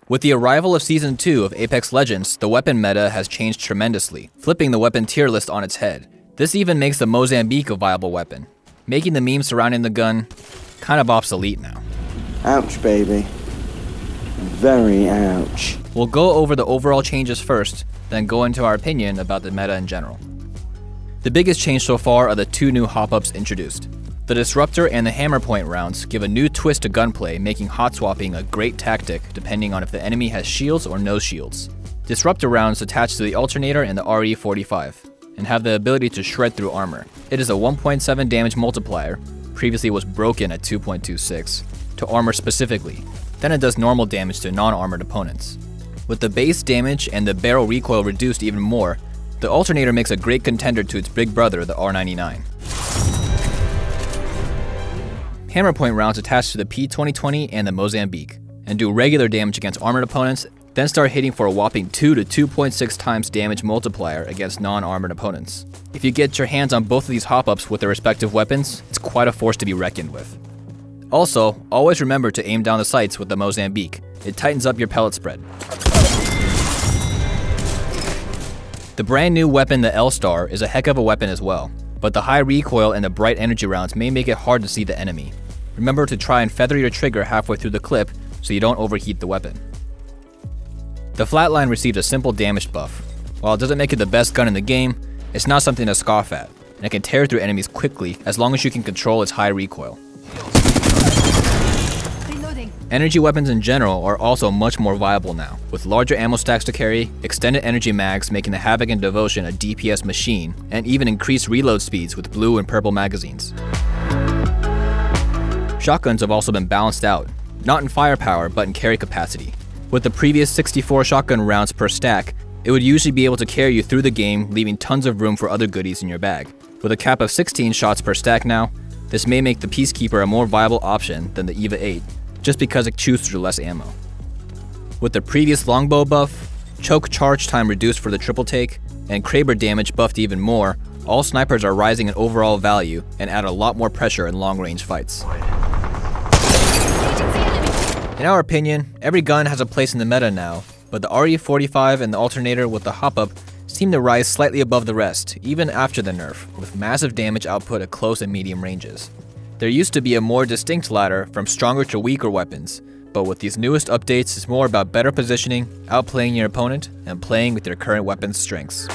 With the arrival of Season 2 of Apex Legends, the weapon meta has changed tremendously, flipping the weapon tier list on its head. This even makes the Mozambique a viable weapon, making the memes surrounding the gun kind of obsolete now. Ouch, baby. Very ouch. We'll go over the overall changes first, then go into our opinion about the meta in general. The biggest change so far are the two new hop-ups introduced. The Disruptor and the Hammer Point rounds give a new twist to gunplay, making hot swapping a great tactic depending on if the enemy has shields or no shields. Disruptor rounds attach to the Alternator and the RE45, and have the ability to shred through armor. It is a 1.7 damage multiplier, previously was broken at 2.26, to armor specifically. Then it does normal damage to non-armored opponents. With the base damage and the barrel recoil reduced even more, the Alternator makes a great contender to its big brother, the R99. Hammer Point rounds attach to the P2020 and the Mozambique, and do regular damage against armored opponents, then start hitting for a whopping 2 to 2.6 times damage multiplier against non-armored opponents. If you get your hands on both of these hop-ups with their respective weapons, it's quite a force to be reckoned with. Also, always remember to aim down the sights with the Mozambique. It tightens up your pellet spread. The brand new weapon, the L-Star, is a heck of a weapon as well, but the high recoil and the bright energy rounds may make it hard to see the enemy. Remember to try and feather your trigger halfway through the clip so you don't overheat the weapon. The Flatline received a simple damage buff. While it doesn't make it the best gun in the game, it's not something to scoff at, and it can tear through enemies quickly as long as you can control its high recoil. Energy weapons in general are also much more viable now, with larger ammo stacks to carry, extended energy mags making the Havoc and Devotion a DPS machine, and even increased reload speeds with blue and purple magazines. Shotguns have also been balanced out, not in firepower but in carry capacity. With the previous 64 shotgun rounds per stack, it would usually be able to carry you through the game, leaving tons of room for other goodies in your bag. With a cap of 16 shots per stack now, this may make the Peacekeeper a more viable option than the EVA 8, just because it chews through less ammo. With the previous longbow buff, choke charge time reduced for the triple take, and Kraber damage buffed even more, all snipers are rising in overall value and add a lot more pressure in long-range fights. In our opinion, every gun has a place in the meta now, but the RE45 and the Alternator with the hop-up seem to rise slightly above the rest, even after the nerf, with massive damage output at close and medium ranges. There used to be a more distinct ladder from stronger to weaker weapons, but with these newest updates, it's more about better positioning, outplaying your opponent, and playing with your current weapon's strengths.